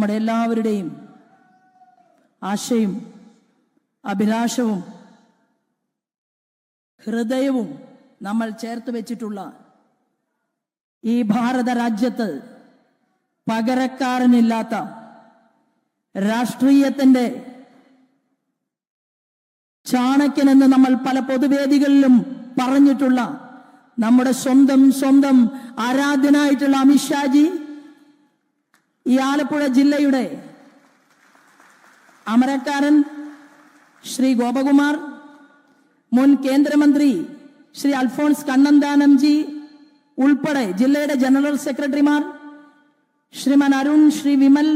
നമ്മുടെ എല്ലാവരുടെയും ആശയും അഭിലാഷവും ഹൃദയവും നമ്മൾ ചേർത്ത് വെച്ചിട്ടുള്ള ഈ ഭാരത രാജ്യത്ത് പകരക്കാരനില്ലാത്ത രാഷ്ട്രീയത്തിന്റെ ചാണക്യനെന്ന് നമ്മൾ പല പൊതുവേദികളിലും പറഞ്ഞിട്ടുള്ള നമ്മുടെ സ്വന്തം ആരാധ്യനായിട്ടുള്ള അമിത്ഷാജി ഈ ആലപ്പുഴ ജില്ലയുടെ അമരക്കാരൻ ശ്രീ ഗോപകുമാർ, മുൻ കേന്ദ്രമന്ത്രി ശ്രീ അൽഫോൺസ് കണ്ണന്താനംജി ഉൾപ്പെടെ ജില്ലയുടെ ജനറൽ സെക്രട്ടറിമാർ ശ്രീമാൻ അരുൺ, ശ്രീ വിമൽ,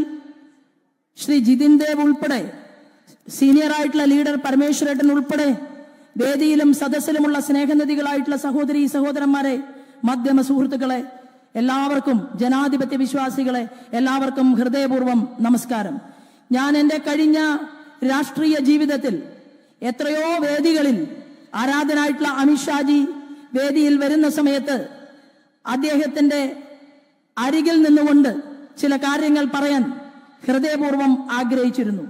ശ്രീ ജിതിൻ ദേവ് ഉൾപ്പെടെ സീനിയർ ആയിട്ടുള്ള ലീഡർ പരമേശ്വരേട്ടൻ ഉൾപ്പെടെ വേദിയിലും സദസ്സിലുമുള്ള സ്നേഹനിധികളായിട്ടുള്ള സഹോദരി സഹോദരന്മാരെ, മാധ്യമ സുഹൃത്തുക്കളെ, എല്ലാവർക്കും, ജനാധിപത്യ വിശ്വാസികളെ എല്ലാവർക്കും ഹൃദയപൂർവ്വം നമസ്കാരം. ഞാൻ എൻ്റെ കഴിഞ്ഞ രാഷ്ട്രീയ ജീവിതത്തിൽ എത്രയോ വേദികളിൽ ആരാധനായിട്ടുള്ള അമിത്ഷാജി വേദിയിൽ വരുന്ന സമയത്ത് അദ്ദേഹത്തിന്റെ അരികിൽ നിന്നുകൊണ്ട് ചില കാര്യങ്ങൾ പറയാൻ ഹൃദയപൂർവ്വം ആഗ്രഹിച്ചിരുന്നു.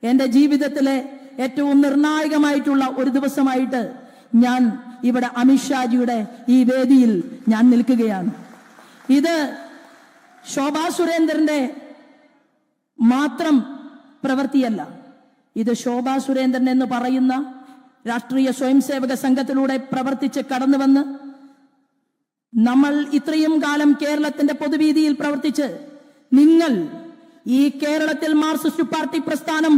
എൻ്റെ ജീവിതത്തിലെ ഏറ്റവും നിർണായകമായിട്ടുള്ള ഒരു ദിവസമായിട്ട് ഞാൻ ഇവിടെ അമിത്ഷാജിയുടെ ഈ വേദിയിൽ ഞാൻ നിൽക്കുകയാണ്. ഇത് ശോഭാ സുരേന്ദ്രന്റെ മാത്രം പ്രവൃത്തിയല്ല. ഇത് ശോഭാ സുരേന്ദ്രൻ എന്ന് പറയുന്ന രാഷ്ട്രീയ സ്വയംസേവക സംഘത്തിലൂടെ പ്രവർത്തിച്ച് കടന്നുവന്ന് നമ്മൾ ഇത്രയും കാലം കേരളത്തിന്റെ പൊതുവീതിയിൽ പ്രവർത്തിച്ച് നിങ്ങൾ ഈ കേരളത്തിൽ മാർക്സിസ്റ്റ് പാർട്ടി പ്രസ്ഥാനം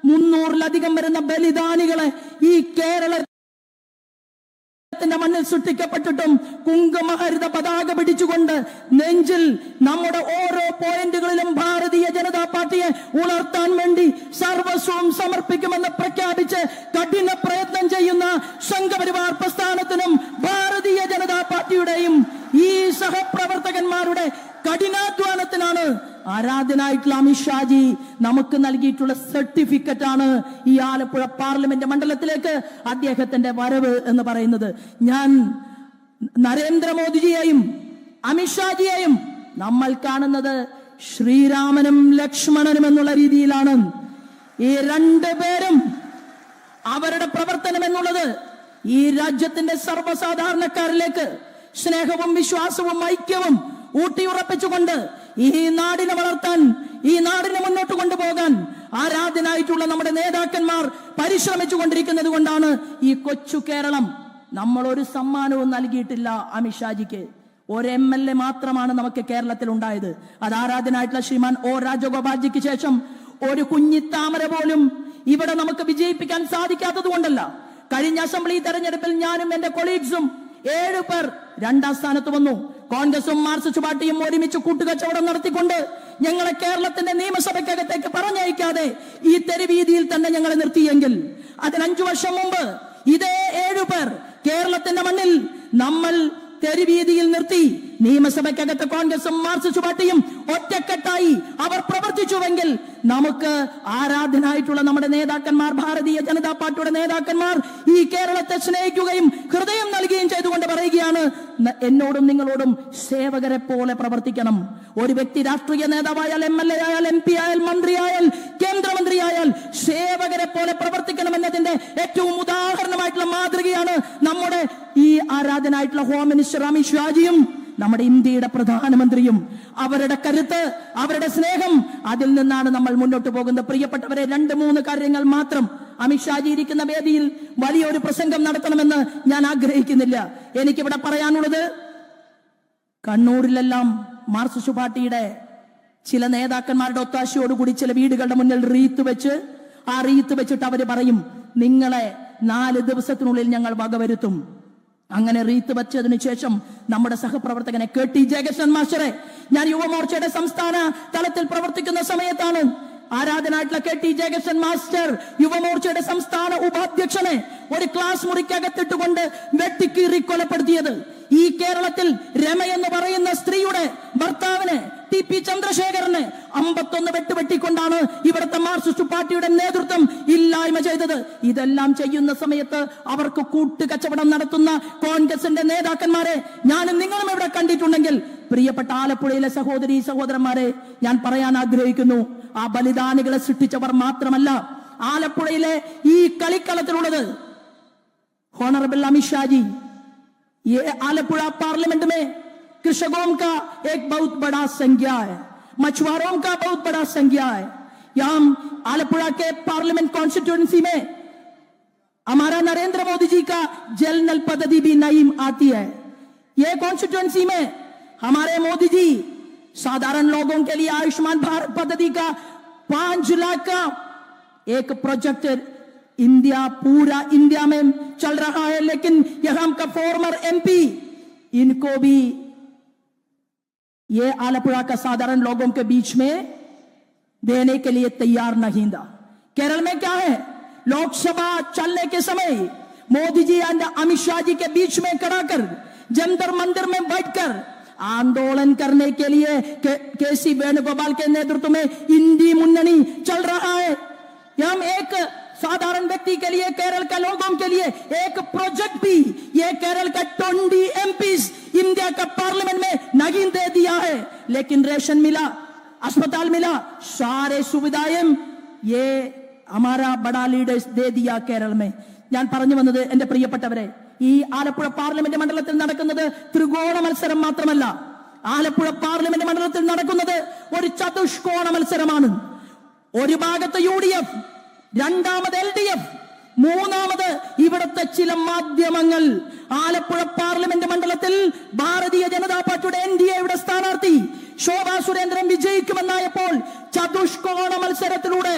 300-ലധികം വരുന്ന ബലിദാനികളെ ഈ കേരളത്തിന്റെ മണ്ണിൽ സൃഷ്ടിക്കപ്പെട്ടിട്ടും കുങ്കുമഹരിത പതാക പിടിച്ചുകൊണ്ട് നെഞ്ചിൽ നമ്മുടെ ഓരോ പോയിന്റുകളിലും ഭാരതീയ ജനതാ പാർട്ടിയെ ഉണർത്താൻ വേണ്ടി സർവസ്വം സമർപ്പിക്കുമെന്ന് പ്രഖ്യാപിച്ച് കഠിന പ്രയത്നം ചെയ്യുന്ന സംഘപരിവാർ പ്രസ്ഥാനത്തിനും ഭാരതീയ ജനതാ പാർട്ടിയുടെയും ഈ സഹപ്രവർത്തകന്മാരുടെ കഠിനാധ്വാനത്തിനാണ് ആരാധനായിട്ടുള്ള അമിത്ഷാജി നമുക്ക് നൽകിയിട്ടുള്ള സർട്ടിഫിക്കറ്റ് ആണ് ഈ ആലപ്പുഴ പാർലമെന്റ് മണ്ഡലത്തിലേക്ക് അദ്ദേഹത്തിന്റെ വരവ് എന്ന് പറയുന്നത്. ഞാൻ നരേന്ദ്രമോദിജിയെയും അമിത്ഷാജിയെയും നമ്മൾ കാണുന്നത് ശ്രീരാമനും ലക്ഷ്മണനും എന്നുള്ള രീതിയിലാണ്. ഈ രണ്ടുപേരും അവരുടെ പ്രവർത്തനം എന്നുള്ളത് ഈ രാജ്യത്തിന്റെ സർവ്വസാധാരണക്കാരിലേക്ക് സ്നേഹവും വിശ്വാസവും ഐക്യവും ഊട്ടിയുറപ്പിച്ചുകൊണ്ട് ഈ നാടിനെ വളർത്താൻ, ഈ നാടിനെ മുന്നോട്ട് കൊണ്ടുപോകാൻ ആരാധനായിട്ടുള്ള നമ്മുടെ നേതാക്കന്മാർ പരിശ്രമിച്ചു കൊണ്ടിരിക്കുന്നത് കൊണ്ടാണ് ഈ കൊച്ചു കേരളം. നമ്മൾ ഒരു സമ്മാനവും നൽകിയിട്ടില്ല അമിത്ഷാജിക്ക്. ഒരു MLA മാത്രമാണ് നമുക്ക് കേരളത്തിൽ ഉണ്ടായത്. അത് ആരാധനായിട്ടുള്ള ശ്രീമാൻ O രാജഗോപാൽജിക്ക് ശേഷം ഒരു കുഞ്ഞിത്താമര പോലും ഇവിടെ നമുക്ക് വിജയിപ്പിക്കാൻ സാധിക്കാത്തത് കൊണ്ടല്ല. കഴിഞ്ഞ അസംബ്ലി തെരഞ്ഞെടുപ്പിൽ ഞാനും എന്റെ കൊളീഗ്സും 7 പേർ 2ാം സ്ഥാനത്ത് വന്നു. കോൺഗ്രസും മാർക്സിസ്റ്റ് പാർട്ടിയും ഒരുമിച്ച് കൂട്ടുകച്ചവടം നടത്തിക്കൊണ്ട് ഞങ്ങളെ കേരളത്തിന്റെ നിയമസഭയ്ക്കകത്തേക്ക് പറഞ്ഞയക്കാതെ ഈ തെരുവീതിയിൽ തന്നെ ഞങ്ങളെ നിർത്തിയെങ്കിൽ അതിന് 5 വർഷം മുമ്പ് ഇതേ 7 പേർ കേരളത്തിന്റെ മണ്ണിൽ നമ്മൾ തെരുവീതിയിൽ നിർത്തി നിയമസഭയ്ക്കകത്ത് കോൺഗ്രസും മാർക്സിസ്റ്റ് പാർട്ടിയും ഒറ്റക്കെട്ടായി അവർ പ്രവർത്തിച്ചുവെങ്കിൽ നമുക്ക് ആരാധനായിട്ടുള്ള നമ്മുടെ നേതാക്കന്മാർ, ഭാരതീയ ജനതാ പാർട്ടിയുടെ നേതാക്കന്മാർ ഈ കേരളത്തെ സ്നേഹിക്കുകയും ഹൃദയം നൽകുകയും ചെയ്തുകൊണ്ട് പറയുകയാണ്, എന്നോടും നിങ്ങളോടും സേവകരെ പോലെ പ്രവർത്തിക്കണം. ഒരു വ്യക്തി രാഷ്ട്രീയ നേതാവായാൽ, MLA ആയാൽ, MP ആയാൽ, മന്ത്രിയായാൽ, കേന്ദ്രമന്ത്രിയായാൽ സേവകരെ പോലെ പ്രവർത്തിക്കണം എന്നതിന്റെ ഏറ്റവും ഉദാഹരണമായിട്ടുള്ള മാതൃകയാണ് നമ്മുടെ ഈ ആരാധനായിട്ടുള്ള ഹോം മിനിസ്റ്റർ അമിത്ഷാജിയും നമ്മുടെ ഇന്ത്യയുടെ പ്രധാനമന്ത്രിയും. അവരുടെ കരുത്ത്, അവരുടെ സ്നേഹം, അതിൽ നിന്നാണ് നമ്മൾ മുന്നോട്ട് പോകുന്നത്. പ്രിയപ്പെട്ടവരെ, 2-3 കാര്യങ്ങൾ മാത്രം. അമിത്ഷാജി ഇരിക്കുന്ന വേദിയിൽ വലിയൊരു പ്രസംഗം നടത്തണമെന്ന് ഞാൻ ആഗ്രഹിക്കുന്നില്ല. എനിക്കിവിടെ പറയാനുള്ളത്, കണ്ണൂരിലെല്ലാം മാർക്സിസ്റ്റ് പാർട്ടിയുടെ ചില നേതാക്കന്മാരുടെ ഒത്താശയോടുകൂടി ചില വീടുകളുടെ മുന്നിൽ റീത്ത് വെച്ചിട്ട് അവര് പറയും, നിങ്ങളെ 4 ദിവസത്തിനുള്ളിൽ ഞങ്ങൾ വകവരുത്തും. അങ്ങനെ റീത്ത് വച്ചതിനു ശേഷം നമ്മുടെ സഹപ്രവർത്തകനെ KT ജയകൃഷ്ണൻ മാസ്റ്ററെ, ഞാൻ യുവമോർച്ചയുടെ സംസ്ഥാന തലത്തിൽ പ്രവർത്തിക്കുന്ന സമയത്താണ് ആരാധനായിട്ടുള്ള KT ജയകൃഷ്ണൻ മാസ്റ്റർ യുവമോർച്ചയുടെ സംസ്ഥാന ഉപാധ്യക്ഷനെ ഒരു ക്ലാസ് മുറിക്കകത്തിട്ടുകൊണ്ട് വെട്ടിക്കീറി കൊലപ്പെടുത്തിയത്. ഈ കേരളത്തിൽ രമ എന്ന് പറയുന്ന സ്ത്രീയുടെ ഭർത്താവിനെ TP ചന്ദ്രശേഖരന് 51 വെട്ടുവെട്ടിക്കൊണ്ടാണ് ഇവിടുത്തെ മാർക്സിസ്റ്റ് പാർട്ടിയുടെ നേതൃത്വം ഇല്ലായ്മ ചെയ്തത്. ഇതെല്ലാം ചെയ്യുന്ന സമയത്ത് അവർക്ക് കൂട്ടുകച്ചവടം നടത്തുന്ന കോൺഗ്രസിന്റെ നേതാക്കന്മാരെ ഞാനും നിങ്ങളും ഇവിടെ കണ്ടിട്ടുണ്ടെങ്കിൽ, പ്രിയപ്പെട്ട ആലപ്പുഴയിലെ സഹോദരി സഹോദരന്മാരെ, ഞാൻ പറയാൻ ആഗ്രഹിക്കുന്നു, ആ ബലിദാനികളെ സൃഷ്ടിച്ചവർ മാത്രമല്ല ആലപ്പുഴയിലെ ഈ കളിക്കളത്തിലുള്ളത്. होनरेबल अमित शाह जी, ये आलपुरा पार्लियामेंट में कृषकों का एक बहुत बड़ा संज्ञा है, मछुआरों का बहुत बड़ा संज्ञा है. यहाँ आलपुरा के पार्लियामेंट कॉन्स्टिट्यूएंसी में हमारा नरेंद्र मोदी जी का जल नल पद्धति भी नई आती है. ये कॉन्स्टिट्यूएंसी में हमारे मोदी जी साधारण लोगों के लिए आयुष्मान भारत पद्धति का 5 लाख का एक प्रोजेक्ट इंडिया पूरा इंडिया में चल रहा है. लेकिन यहां का फॉर्मर एमपी इनको भी ये आलपुरा का साधारण लोगों के बीच में देने के लिए तैयार नहीं था. केरल में क्या है, लोकसभा चलने के समय मोदी जी और अमित शाह जी के बीच में खड़ा कर जंतर मंदिर में बैठकर आंदोलन करने के लिए केसी वेणुगोपाल के नेतृत्व में इंडी मुन्ननी चल रहा है. हम एक साधारण व्यक्ति के लिए, केरल के लोगों के लिए एक प्रोजेक्ट भी ये केरल का 20 एमपीज इंडिया का पार्लियामेंट में नहीं दे दिया है. लेकिन रेशन मिला, अस्पताल मिला, सारे सुविधाएं ये हमारा बड़ा लीडर्स दे दिया केरल में. ഞാൻ പറഞ്ഞു വന്നത് എന്റെ പ്രിയപ്പെട്ടവരെ, ഈ ആലപ്പുഴ പാർലമെന്റ് മണ്ഡലത്തിൽ നടക്കുന്നത് ത്രികോണ മത്സരം മാത്രമല്ല. ആലപ്പുഴ പാർലമെന്റ് മണ്ഡലത്തിൽ നടക്കുന്നത് ഒരു ചതുഷ്കോണ മത്സരമാണ്. ഒരു ഭാഗത്ത് UDF, രണ്ടാമത് LDF, മൂന്നാമത് ഇവിടുത്തെ ചില മാധ്യമങ്ങൾ. ആലപ്പുഴ പാർലമെന്റ് മണ്ഡലത്തിൽ ഭാരതീയ ജനതാ പാർട്ടിയുടെ NDAയുടെ സ്ഥാനാർത്ഥി ശോഭാ സുരേന്ദ്രൻ വിജയിക്കുമെന്നായപ്പോൾ ചതുഷ്കോണ മത്സരത്തിലൂടെ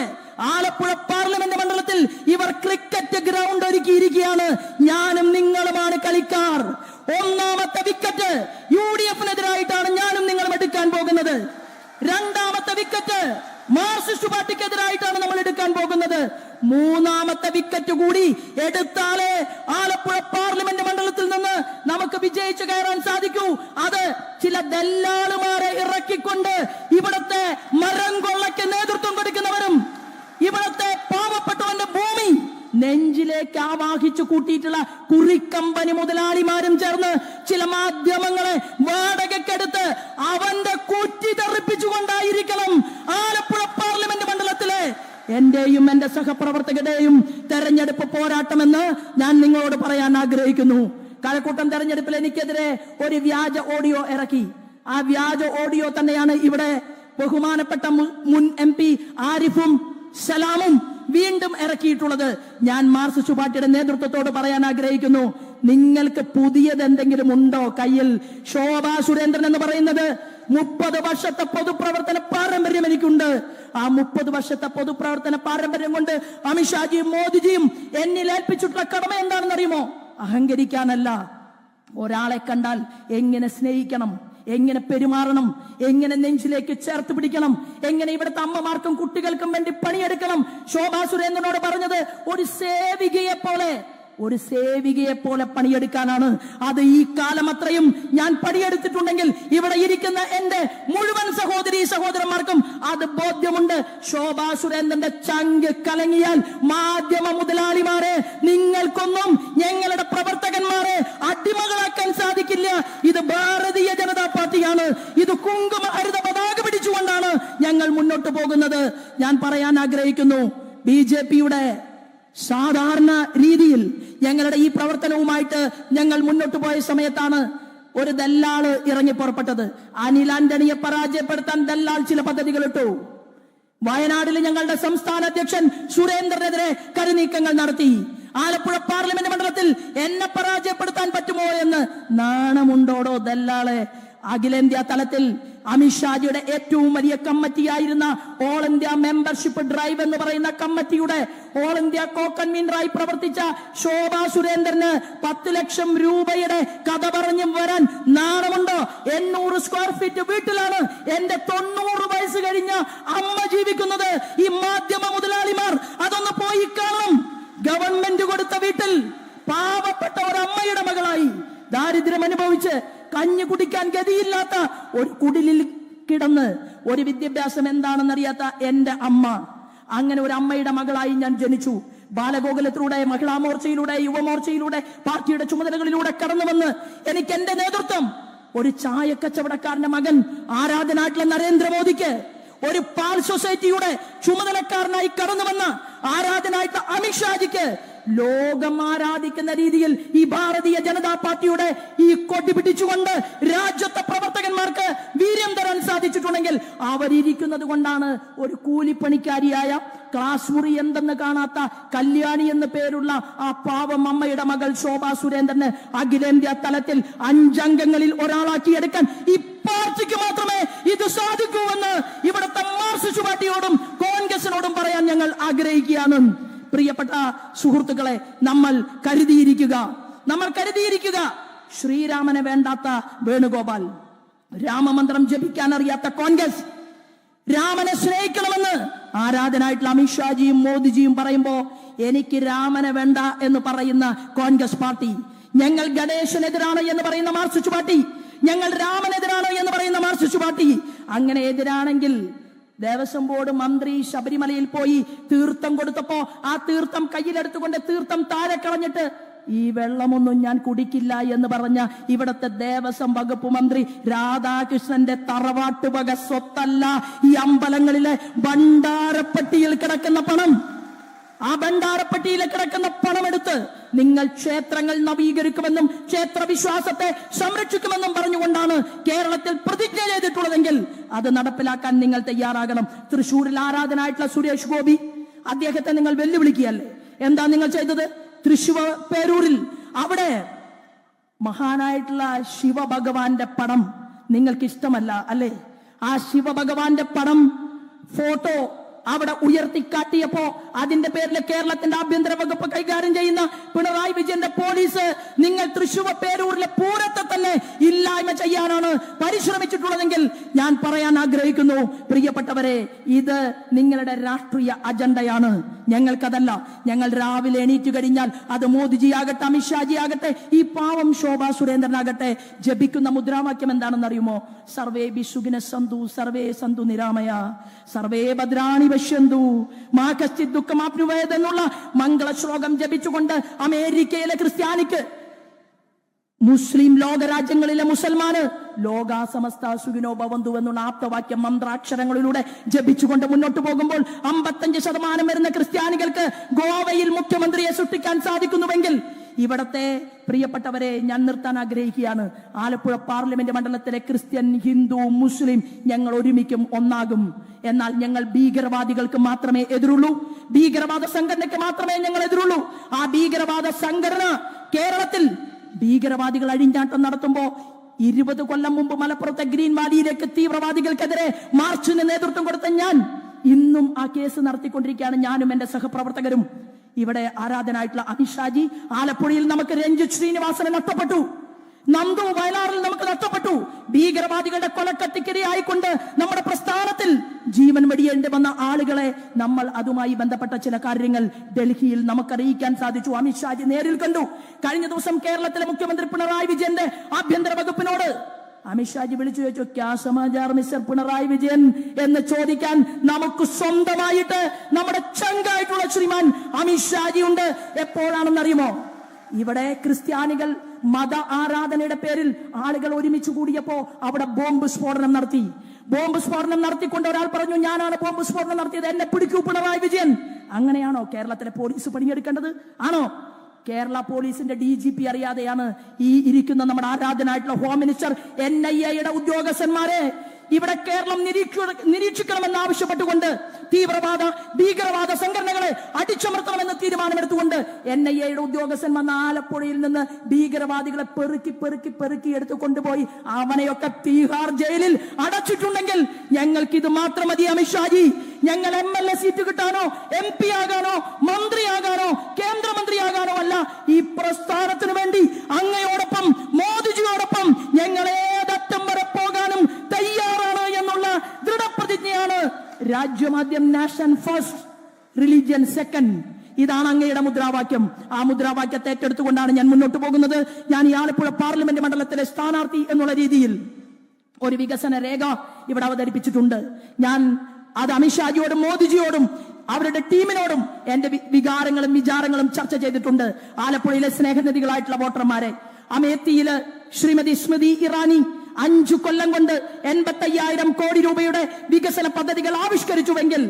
ആലപ്പുഴ പാർലമെന്റ് മണ്ഡലത്തിൽ ഇവർ ക്രിക്കറ്റ് ഗ്രൗണ്ട് ഒരുക്കിയിരിക്കുകയാണ്. ഞാനും നിങ്ങളുമാണ് കളിക്കാർ. ഒന്നാമത്തെ വിക്കറ്റ് UDFനെതിരായിട്ടാണ് ഞാനും നിങ്ങളും എടുക്കാൻ പോകുന്നത്. രണ്ടാമത്തെ വിക്കറ്റ് മാർക്സിസ്റ്റ് പാർട്ടിക്കെതിരായിട്ടാണ് നമ്മൾ എടുക്കാൻ പോകുന്നത്. മൂന്നാമത്തെ വിക്കറ്റ് കൂടി എടുത്താലേ ആലപ്പുഴ പാർലമെന്റ് മണ്ഡലത്തിൽ നിന്ന് നമുക്ക് വിജയിച്ചു കയറാൻ സാധിക്കൂ. അത് ചില ദല്ലാളുമാരെ ഇറക്കിക്കൊണ്ട് ഇവിടുത്തെ മരം കൊള്ളയ്ക്ക് നേതൃത്വം കൊടുക്കുന്നവരും ഇവിടുത്തെ പാവപ്പെട്ടവന്റെ ഭൂമി നെഞ്ചിലേക്ക് ആവാഹിച്ചു കൂട്ടിയിട്ടുള്ള കുറിക്കമ്പനി മുതലാളിമാരും ചേർന്ന് ചില മാധ്യമങ്ങളെ വാടകയ്ക്കെടുത്ത് അവന്റെ കുറ്റി തെറിപ്പിച്ചുകൊണ്ടായിരിക്കണം ആലപ്പുഴ പാർലമെന്റ് മണ്ഡലത്തിലെ എന്റെയും എന്റെ സഹപ്രവർത്തകരുടെയും തെരഞ്ഞെടുപ്പ് പോരാട്ടമെന്ന് ഞാൻ നിങ്ങളോട് പറയാൻ ആഗ്രഹിക്കുന്നു. കഴക്കൂട്ടം തെരഞ്ഞെടുപ്പിൽ എനിക്കെതിരെ ഒരു വ്യാജ ഓഡിയോ ഇറക്കി. ആ വ്യാജ ഓഡിയോ തന്നെയാണ് ഇവിടെ ബഹുമാനപ്പെട്ട മുൻ MP ആരിഫും സലാമും വീണ്ടും ഇറക്കിയിട്ടുള്ളത്. ഞാൻ മാർക്സിസ്റ്റ് പാർട്ടിയുടെ നേതൃത്വത്തോട് പറയാൻ ആഗ്രഹിക്കുന്നു, നിങ്ങൾക്ക് പുതിയത് എന്തെങ്കിലും ഉണ്ടോ കയ്യിൽ? ശോഭാ സുരേന്ദ്രൻ എന്ന് പറയുന്നത് 30 വർഷത്തെ പൊതുപ്രവർത്തന പാരമ്പര്യം എനിക്കുണ്ട്. ആ 30 വർഷത്തെ പൊതുപ്രവർത്തന പാരമ്പര്യം കൊണ്ട് അമിത്ഷാജിയും മോദിജിയും എന്നിൽ ഏൽപ്പിച്ചിട്ടുള്ള കടമ എന്താണെന്ന് അറിയുമോ? അഹങ്കരിക്കാനല്ല, ഒരാളെ കണ്ടാൽ എങ്ങനെ സ്നേഹിക്കണം, എങ്ങനെ പെരുമാറണം, എങ്ങനെ നെഞ്ചിലേക്ക് ചേർത്ത് പിടിക്കണം, എങ്ങനെ ഇവിടുത്തെ അമ്മമാർക്കും കുട്ടികൾക്കും വേണ്ടി പണിയെടുക്കണം. ശോഭാ സുരേന്ദ്രനോട് പറഞ്ഞത് ഒരു സേവികയെ പോലെ പണിയെടുക്കാനാണ്. അത് ഈ കാലം അത്രയും ഞാൻ പണിയെടുത്തിട്ടുണ്ടെങ്കിൽ ഇവിടെ ഇരിക്കുന്ന എന്റെ മുഴുവൻ സഹോദരന്മാർക്കും അത് ബോധ്യമുണ്ട്. ശോഭാ സുരേന്ദ്രന്റെ ചങ്ക് കലങ്ങിയാൽ മാധ്യമ മുതലാളിമാരെ നിങ്ങൾക്കൊന്നും ഞങ്ങളുടെ പ്രവർത്തകന്മാരെ അടിമകളാക്കാൻ സാധിക്കില്ല. ഇത് ഭാരതീയ ജനതാ പാർട്ടിയാണ്. ഇത് കുങ്കുമ ഹരിത പതാക പിടിച്ചുകൊണ്ടാണ് ഞങ്ങൾ മുന്നോട്ട് പോകുന്നത്. ഞാൻ പറയാൻ ആഗ്രഹിക്കുന്നു, BJPയുടെ സാധാരണ രീതിയിൽ ഞങ്ങളുടെ ഈ പ്രവർത്തനവുമായിട്ട് ഞങ്ങൾ മുന്നോട്ട് പോയ സമയത്താണ് ഒരു ദല്ലാള് ഇറങ്ങി പുറപ്പെട്ടത്. അനിൽ ആന്റണിയെ പരാജയപ്പെടുത്താൻ ദല്ലാൾ ചില പദ്ധതികൾ ഇട്ടു. വയനാട്ടിൽ ഞങ്ങളുടെ സംസ്ഥാന അധ്യക്ഷൻ സുരേന്ദ്രനെതിരെ കരുനീക്കങ്ങൾ നടത്തി. ആലപ്പുഴ പാർലമെന്റ് മണ്ഡലത്തിൽ എന്നെ പരാജയപ്പെടുത്താൻ പറ്റുമോ എന്ന് നാണമുണ്ടോടോ ദല്ലാളെ? അഖിലേന്ത്യാ തലത്തിൽ അമിത്ഷാജിയുടെ ഏറ്റവും വലിയ കമ്മിറ്റിയായിരുന്ന ഓൾ ഇന്ത്യ മെമ്പർഷിപ്പ് ഡ്രൈവ് എന്ന് പറയുന്ന കമ്മിറ്റിയുടെ ഓൾ ഇന്ത്യ കോ കൺവീനറായി പ്രവർത്തിച്ച ശോഭാ സുരേന്ദ്രന് 10 ലക്ഷം രൂപയുടെ കഥ പറഞ്ഞു വരാൻ നാണമുണ്ടോ? 800 സ്ക്വയർ ഫീറ്റ് വീട്ടിലാണ് എന്റെ 90 വയസ്സ് കഴിഞ്ഞ അമ്മ ജീവിക്കുന്നത്. ഈ മാധ്യമ മുതലാളിമാർ അതൊന്ന് പോയി കാണണം. ഗവൺമെന്റ് കൊടുത്ത വീട്ടിൽ പാവപ്പെട്ട ഒരമ്മയുടെ മകളായി ദാരിദ്ര്യം അനുഭവിച്ച് കഞ്ഞി കുടിക്കാൻ ഗതിയില്ലാത്ത ഒരു കുടിലിൽ കിടന്ന് ഒരു വിദ്യാഭ്യാസം എന്താണെന്നറിയാത്ത എന്റെ അമ്മ, അങ്ങനെ ഒരു അമ്മയുടെ മകളായി ഞാൻ ജനിച്ചു. ബാലഗോകുലത്തിലൂടെ, മഹിളാ മോർച്ചയിലൂടെ, യുവമോർച്ചയിലൂടെ, പാർട്ടിയുടെ ചുമതലകളിലൂടെ കടന്നു വന്ന് എനിക്ക് എന്റെ നേതൃത്വം ഒരു ചായ കച്ചവടക്കാരന്റെ മകൻ ആരാധനായിട്ടുള്ള നരേന്ദ്രമോദിക്ക് ഒരു പാൽ സൊസൈറ്റിയുടെ ചുമതലക്കാരനായി കടന്നു വന്ന ആരാധനായിട്ടുള്ള അമിത്ഷാജിക്ക് ലോകം ആരാധിക്കുന്ന രീതിയിൽ ഈ ഭാരതീയ ജനതാ പാർട്ടിയുടെ ഈ കൊടി പിടിച്ചുകൊണ്ട് രാജ്യത്തെ പ്രവർത്തകന്മാർക്ക് വീര്യം തരാൻ സാധിച്ചിട്ടുണ്ടെങ്കിൽ അവരിയ്ക്കുന്നത് കൊണ്ടാണ് ഒരു കൂലിപ്പണിക്കാരിയായ ക്ലാസ് മുറി എന്തെന്ന് കാണാത്ത കല്യാണി എന്ന് പേരുള്ള ആ പാവം അമ്മയുടെ മകൾ ശോഭാ സുരേന്ദ്രന് അഖിലേന്ത്യാ തലത്തിൽ 5 അംഗങ്ങളിൽ ഒരാളാക്കിയെടുക്കാൻ ഈ പാർട്ടിക്ക് മാത്രമേ ഇത് സാധിക്കൂ എന്ന് ഇവിടുത്തെ മാർക്സിസ്റ്റ് പാർട്ടിയോടും കോൺഗ്രസിനോടും പറയാൻ ഞങ്ങൾ ആഗ്രഹിക്കുകയാണ്. പ്രിയപ്പെട്ട സുഹൃത്തുക്കളെ, നമ്മൾ കരുതിയിരിക്കുക. ശ്രീരാമനെ വേണ്ടാത്ത വേണുഗോപാൽ, രാമമന്ത്രം ജപിക്കാൻ അറിയാത്ത കോൺഗ്രസ്, രാമനെ സ്നേഹിക്കണമെന്ന് ആരാധനായിട്ടുള്ള അമിത്ഷാജിയും മോദിജിയും പറയുമ്പോ എനിക്ക് രാമനെ വേണ്ട എന്ന് പറയുന്ന കോൺഗ്രസ് പാർട്ടി, ഞങ്ങൾ ഗണേശനെതിരാണ് എന്ന് പറയുന്ന മാർക്സിസ്റ്റ് പാർട്ടി, ഞങ്ങൾ രാമനെതിരാണ് എന്ന് പറയുന്ന മാർക്സിസ്റ്റ് പാർട്ടി, അങ്ങനെ എതിരാണെങ്കിൽ ദേവസ്വം ബോർഡ് മന്ത്രി ശബരിമലയിൽ പോയി തീർത്ഥം കൊടുത്തപ്പോ ആ തീർത്ഥം കയ്യിലെടുത്തുകൊണ്ട് തീർത്ഥം താഴെ കളഞ്ഞിട്ട് ഈ വെള്ളമൊന്നും ഞാൻ കുടിക്കില്ല എന്ന് പറഞ്ഞ ഇവിടത്തെ ദേവസ്വം വകുപ്പ് മന്ത്രി രാധാകൃഷ്ണന്റെ തറവാട്ടുവക സ്വത്തല്ല ഈ അമ്പലങ്ങളിലെ ഭണ്ഡാരപ്പെട്ടിയിൽ കിടക്കുന്ന പണം. ആ ഭണ്ഡാരപ്പെട്ടിയിൽ കിടക്കുന്ന പണമെടുത്ത് നിങ്ങൾ ക്ഷേത്രങ്ങൾ നവീകരിക്കുമെന്നും ക്ഷേത്ര വിശ്വാസത്തെ സംരക്ഷിക്കുമെന്നും പറഞ്ഞുകൊണ്ടാണ് കേരളത്തിൽ പ്രതിജ്ഞ ചെയ്തിട്ടുള്ളതെങ്കിൽ അത് നടപ്പിലാക്കാൻ നിങ്ങൾ തയ്യാറാകണം. തൃശ്ശൂരിൽ ആരാധനായിട്ടുള്ള സുരേഷ് ഗോപി, അദ്ദേഹത്തെ നിങ്ങൾ വെല്ലുവിളിക്കുകയല്ലേ? എന്താ നിങ്ങൾ ചെയ്തത്? തൃശ്ശൂർ പേരൂരിൽ അവിടെ മഹാനായിട്ടുള്ള ശിവഭഗവാന്റെ പടം നിങ്ങൾക്ക് ഇഷ്ടമല്ല അല്ലേ? ആ ശിവഭഗവാന്റെ പടം ഫോട്ടോ അവിടെ ഉയർത്തിക്കാട്ടിയപ്പോ അതിന്റെ പേരിൽ കേരളത്തിന്റെ ആഭ്യന്തര വകുപ്പ് കൈകാര്യം ചെയ്യുന്ന പിണറായി വിജയന്റെ പോലീസ് നിങ്ങൾ തൃശ്ശൂർ പേരൂരിലെ പൂരത്തെ തന്നെ ഇല്ലായ്മ ചെയ്യാനാണ് പരിശ്രമിച്ചിട്ടുള്ളതെങ്കിൽ ഞാൻ പറയാൻ ആഗ്രഹിക്കുന്നു, പ്രിയപ്പെട്ടവരെ, ഇത് നിങ്ങളുടെ രാഷ്ട്രീയ അജണ്ടയാണ്. ഞങ്ങൾക്കതല്ല. ഞങ്ങൾ രാവിലെ എണീറ്റ് കഴിഞ്ഞാൽ അത് മോദിജി ആകട്ടെ അമിത്ഷാജി ആകട്ടെ ഈ പാവം ശോഭാ സുരേന്ദ്രനാകട്ടെ ജപിക്കുന്ന മുദ്രാവാക്യം എന്താണെന്ന് അറിയുമോ? സർവേ ബിസുഖിന സന്തു സർവേ സന്തു നിരാമയ സർവേ ഭദ്രാണി പശ്യന്തു മാ കശ്ചിത് ദുഃഖമാപ്നുവേത് എന്നുള്ള മംഗള ശ്ലോകം ജപിച്ചുകൊണ്ട് അമേരിക്കയിലെ ക്രിസ്ത്യാനിക്ക്, മുസ്ലിം ലോകരാജ്യങ്ങളിലെ മുസൽമാന് ലോകാ സമസ്ത സുഖിനോ ഭവന്തു എന്നുള്ള ആപ്തവാക്യം മന്ത്രാക്ഷരങ്ങളിലൂടെ ജപിച്ചുകൊണ്ട് മുന്നോട്ട് പോകുമ്പോൾ 55% വരുന്ന ക്രിസ്ത്യാനികൾക്ക് ഗോവയിൽ മുഖ്യമന്ത്രിയെ സൃഷ്ടിക്കാൻ സാധിക്കുന്നുവെങ്കിൽ ഇവിടത്തെ പ്രിയപ്പെട്ടവരെ ഞാൻ നിർത്താൻ ആഗ്രഹിക്കുകയാണ്. ആലപ്പുഴ പാർലമെന്റ് മണ്ഡലത്തിലെ ക്രിസ്ത്യൻ, ഹിന്ദു, മുസ്ലിം ഞങ്ങൾ ഒരുമിക്കും, ഒന്നാകും. എന്നാൽ ഞങ്ങൾ ഭീകരവാദികൾക്ക് മാത്രമേ എതിരുള്ളൂ, ഭീകരവാദ സംഘടനയ്ക്ക് മാത്രമേ ഞങ്ങൾ എതിരുള്ളൂ. ആ ഭീകരവാദ സംഘടന കേരളത്തിൽ ഭീകരവാദികൾ അഴിഞ്ഞാട്ടം നടത്തുമ്പോ 20 കൊല്ലം മുമ്പ് മലപ്പുറത്തെ ഗ്രീൻ വാലിയിലേക്ക് തീവ്രവാദികൾക്കെതിരെ മാർച്ചിന് നേതൃത്വം കൊടുത്ത ഞാൻ ഇന്നും ആ കേസ് നടത്തിക്കൊണ്ടിരിക്കുകയാണ്, ഞാനും എന്റെ സഹപ്രവർത്തകരും. ഇവിടെ ആരാധനായിട്ടുള്ള അമിത്ഷാജി, ആലപ്പുഴയിൽ നമുക്ക് രഞ്ജിത് ശ്രീനിവാസനെ നഷ്ടപ്പെട്ടു, നന്ദു വയലാറിൽ നമുക്ക് നഷ്ടപ്പെട്ടു. ഭീകരവാദികളുടെ കൊലക്കത്തിക്കിരയായിക്കൊണ്ട് നമ്മുടെ പ്രസ്ഥാനത്തിൽ ജീവൻ വെടിയേണ്ടി വന്ന ആളുകളെ നമ്മൾ അതുമായി ബന്ധപ്പെട്ട ചില കാര്യങ്ങൾ ഡൽഹിയിൽ നമുക്കറിയിക്കാൻ സാധിച്ചു. അമിത്ഷാജി നേരിൽ കണ്ടു. കഴിഞ്ഞ ദിവസം കേരളത്തിലെ മുഖ്യമന്ത്രി പിണറായി വിജയന്റെ ആഭ്യന്തര വകുപ്പിനോട് അമിത്ഷാജി വിളിച്ചു ചോദിച്ചു, ക്യാ സമാചാർ മിസ്റ്റർ പിണറായി വിജയൻ എന്ന് ചോദിക്കാൻ നമുക്ക് സ്വന്തമായിട്ട് നമ്മുടെ ചങ്കായിട്ടുള്ള ശ്രീമാൻ അമിത്ഷാജി ഉണ്ട്. എപ്പോഴാണെന്നറിയുമോ? ഇവിടെ ക്രിസ്ത്യാനികൾ മത ആരാധനയുടെ പേരിൽ ആളുകൾ ഒരുമിച്ച് കൂടിയപ്പോ അവിടെ ബോംബ് സ്ഫോടനം നടത്തി. ബോംബ് സ്ഫോടനം നടത്തിക്കൊണ്ട് ഒരാൾ പറഞ്ഞു, ഞാനാണ് ബോംബ് സ്ഫോടനം നടത്തിയത്, എന്നെ പിടിക്കൂ പിണറായി വിജയൻ. അങ്ങനെയാണോ കേരളത്തിലെ പോലീസ് പണിയെടുക്കേണ്ടത്? ആണോ? കേരള പോലീസിന്റെ DGP അറിയാതെയാണ് ഈ ഇരിക്കുന്ന നമ്മുടെ ആരാധനായിട്ടുള്ള ഹോം മിനിസ്റ്റർ NIA ഉദ്യോഗസ്ഥന്മാരെ ഇവിടെ കേരളം നിരീക്ഷിക്കണമെന്ന് ആവശ്യപ്പെട്ടുകൊണ്ട് തീവ്രവാദ ഭീകരവാദ സംഘടനകളെ അടിച്ചമർത്തണമെന്ന് തീരുമാനമെടുത്തുകൊണ്ട് NIA ഉദ്യോഗസ്ഥന്മാർ ആലപ്പുഴയിൽ നിന്ന് ഭീകരവാദികളെ പെറുക്കി എടുത്തു കൊണ്ടുപോയി അവനെയൊക്കെ തീഹാർ ജയിലിൽ അടച്ചിട്ടുണ്ടെങ്കിൽ ഞങ്ങൾക്ക് ഇത് മാത്രം മതി അമിത്ഷാജി. ഞങ്ങൾ MLA സീറ്റ് കിട്ടാനോ MP ആകാനോ മന്ത്രിയാകാനോ കേന്ദ്രമന്ത്രിയാകാനോ അല്ല, ഈ പ്രസ്ഥാനത്തിന് വേണ്ടി അങ്ങയോടൊപ്പം മോദിജിയോടൊപ്പം ഞങ്ങൾ ഏതറ്റം വരെ പോകാനും തയ്യാറാണ് എന്നുള്ള ദൃഢപ്രതിജ്ഞയാണ്. രാജ്യമാദ്യം, നാഷൻ ഫസ്റ്റ്, റിലീജിയൻ സെക്കൻഡ്. ഇതാണ് അങ്ങയുടെ മുദ്രാവാക്യം. ആ മുദ്രാവാക്യത്തെ ഏറ്റെടുത്തുകൊണ്ടാണ് ഞാൻ മുന്നോട്ട് പോകുന്നത്. ഞാൻ ഈ ആലപ്പുഴ പാർലമെന്റ് മണ്ഡലത്തിലെ സ്ഥാനാർത്ഥി എന്നുള്ള രീതിയിൽ ഒരു വികസന രേഖ ഇവിടെ അവതരിപ്പിച്ചിട്ടുണ്ട്. ഞാൻ അത് അമിത്ഷാജിയോടും മോദിജിയോടും അവരുടെ ടീമിനോടും എന്റെ വികാരങ്ങളും വിചാരങ്ങളും ചർച്ച ചെയ്തിട്ടുണ്ട്. ആലപ്പുഴയിലെ സ്നേഹനിധികളായിട്ടുള്ള വോട്ടർമാരെ, അമേത്തിയില് ശ്രീമതി സ്മൃതി ഇറാനി, 5 കൊല്ലം കൊണ്ട് 85,000 കോടി രൂപയുടെ വികസന പദ്ധതികൾ ആവിഷ്കരിച്ചുവെങ്കിൽ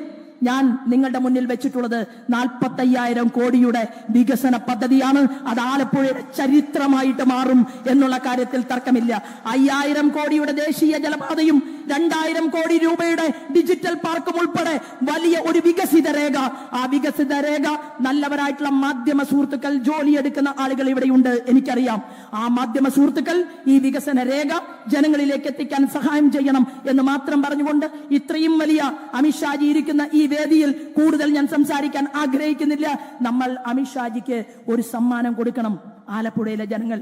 ഞാൻ നിങ്ങളുടെ മുന്നിൽ വെച്ചിട്ടുള്ളത് 45,000 കോടിയുടെ വികസന പദ്ധതിയാണ്. അത് ആലപ്പുഴയുടെ ചരിത്രമായിട്ട് മാറും എന്നുള്ള കാര്യത്തിൽ തർക്കമില്ല. 5,000 കോടിയുടെ ദേശീയ ജലപാതയും 2,000 കോടി രൂപയുടെ ഡിജിറ്റൽ പാർക്കും ഉൾപ്പെടെ വലിയ ഒരു വികസിത രേഖ. ആ വികസിത രേഖ നല്ലവരായിട്ടുള്ള മാധ്യമ സുഹൃത്തുക്കൾ, ജോലിയെടുക്കുന്ന ആളുകൾ ഇവിടെയുണ്ട്, എനിക്കറിയാം. ആ മാധ്യമ സുഹൃത്തുക്കൾ ഈ വികസന രേഖ ജനങ്ങളിലേക്ക് എത്തിക്കാൻ സഹായം ചെയ്യണം എന്ന് മാത്രം പറഞ്ഞുകൊണ്ട് ഇത്രയും വലിയ അമിത്ഷാജി ഇരിക്കുന്ന ഈ വേദിയിൽ കൂടുതൽ ഞാൻ സംസാരിക്കാൻ ആഗ്രഹിക്കുന്നില്ല. നമ്മൾ അമിത്ഷാജിക്ക് ഒരു സമ്മാനം കൊടുക്കണം. ആലപ്പുഴയിലെ ജനങ്ങൾ,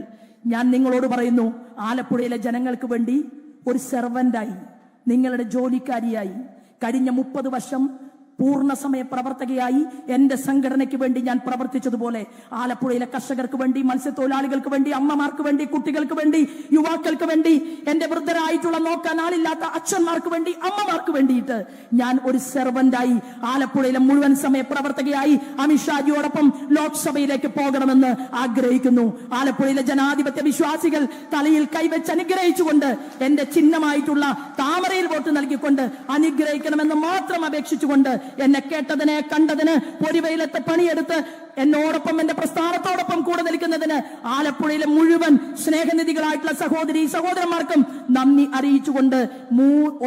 ഞാൻ നിങ്ങളോട് പറയുന്നു, ആലപ്പുഴയിലെ ജനങ്ങൾക്ക് വേണ്ടി ഒരു സെർവന്റായി, നിങ്ങളുടെ ജോലിക്കാരിയായി കഴിഞ്ഞ 30 വർഷം പൂർണ്ണസമയ പ്രവർത്തകയായി എന്റെ സംഘടനയ്ക്ക് വേണ്ടി ഞാൻ പ്രവർത്തിച്ചതുപോലെ ആലപ്പുഴയിലെ കർഷകർക്ക് വേണ്ടി, മത്സ്യത്തൊഴിലാളികൾക്ക് വേണ്ടി, അമ്മമാർക്ക് വേണ്ടി, കുട്ടികൾക്ക് വേണ്ടി, യുവാക്കൾക്ക് വേണ്ടി, എന്റെ വൃദ്ധരായിട്ടുള്ള നോക്കാൻ ആളില്ലാത്ത അച്ഛന്മാർക്ക് വേണ്ടി, അമ്മമാർക്ക് വേണ്ടിയിട്ട് ഞാൻ ഒരു സെർവന്റായി ആലപ്പുഴയിലെ മുഴുവൻ സമയ പ്രവർത്തകയായി അമിത്ഷാജിയോടൊപ്പം ലോക്സഭയിലേക്ക് പോകണമെന്ന് ആഗ്രഹിക്കുന്നു. ആലപ്പുഴയിലെ ജനാധിപത്യ വിശ്വാസികൾ തലയിൽ കൈവച്ച് അനുഗ്രഹിച്ചുകൊണ്ട് എന്റെ ചിഹ്നമായിട്ടുള്ള താമരയിൽ വോട്ട് നൽകിക്കൊണ്ട് അനുഗ്രഹിക്കണമെന്ന് മാത്രം അപേക്ഷിച്ചുകൊണ്ട് എന്നെ കേട്ടതിന്, കണ്ടതിന്, പൊരിവെയിലത്ത് പണിയെടുത്ത് എന്നോടൊപ്പം എന്റെ പ്രസ്ഥാനത്തോടൊപ്പം കൂടെ നിൽക്കുന്നതിന് ആലപ്പുഴയിലെ മുഴുവൻ സ്നേഹനിധികളായിട്ടുള്ള സഹോദരി സഹോദരന്മാർക്കും നന്ദി അറിയിച്ചുകൊണ്ട്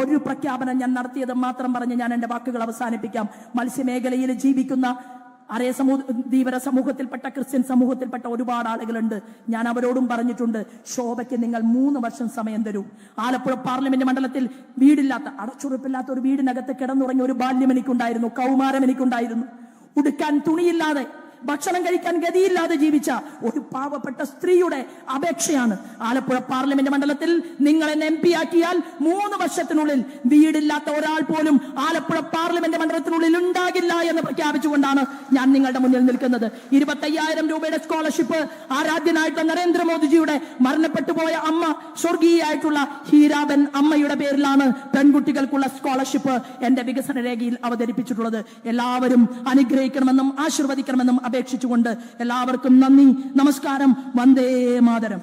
ഒരു പ്രഖ്യാപനം ഞാൻ നടത്തിയത് മാത്രം പറഞ്ഞ് ഞാൻ എന്റെ വാക്കുകൾ അവസാനിപ്പിക്കാം. മത്സ്യമേഖലയിൽ ജീവിക്കുന്ന ധീവര സമൂഹത്തിൽപ്പെട്ട, ക്രിസ്ത്യൻ സമൂഹത്തിൽപ്പെട്ട ഒരുപാട് ആളുകളുണ്ട്. ഞാൻ അവരോടും പറഞ്ഞിട്ടുണ്ട്, ശോഭയ്ക്ക് നിങ്ങൾ 3 വർഷം സമയം തരൂ. ആലപ്പുഴ പാർലമെന്റ് മണ്ഡലത്തിൽ വീടില്ലാത്ത, അടച്ചുറപ്പില്ലാത്ത ഒരു വീടിനകത്ത് കിടന്നുറങ്ങിയ ഒരു ബാല്യം എനിക്കുണ്ടായിരുന്നു, കൗമാരം എനിക്കുണ്ടായിരുന്നു. ഉടുക്കാൻ തുണിയില്ലാതെ, ഭക്ഷണം കഴിക്കാൻ ഗതിയില്ലാതെ ജീവിച്ച ഒരു പാവപ്പെട്ട സ്ത്രീയുടെ അപേക്ഷയാണ്. ആലപ്പുഴ പാർലമെന്റ് മണ്ഡലത്തിൽ നിങ്ങൾ എന്നെ MP ആക്കിയാൽ 3 വർഷത്തിനുള്ളിൽ വീടില്ലാത്ത ഒരാൾ പോലും ആലപ്പുഴ പാർലമെന്റ് മണ്ഡലത്തിനുള്ളിൽ ഉണ്ടാകില്ല എന്ന് പ്രഖ്യാപിച്ചുകൊണ്ടാണ് ഞാൻ നിങ്ങളുടെ മുന്നിൽ നിൽക്കുന്നത്. 25,000 രൂപയുടെ സ്കോളർഷിപ്പ് ആരാധ്യനായിട്ടുള്ള നരേന്ദ്രമോദിജിയുടെ മരണപ്പെട്ടുപോയ അമ്മ, സ്വർഗീയായിട്ടുള്ള ഹീരാബൻ അമ്മയുടെ പേരിലാണ് പെൺകുട്ടികൾക്കുള്ള സ്കോളർഷിപ്പ് എന്റെ വികസന രേഖയിൽ അവതരിപ്പിച്ചിട്ടുള്ളത്. എല്ലാവരും അനുഗ്രഹിക്കണമെന്നും ആശീർവദിക്കണമെന്നും അപേക്ഷിച്ചുകൊണ്ട് എല്ലാവർക്കും നന്ദി, നമസ്കാരം, വന്ദേ മാതരം.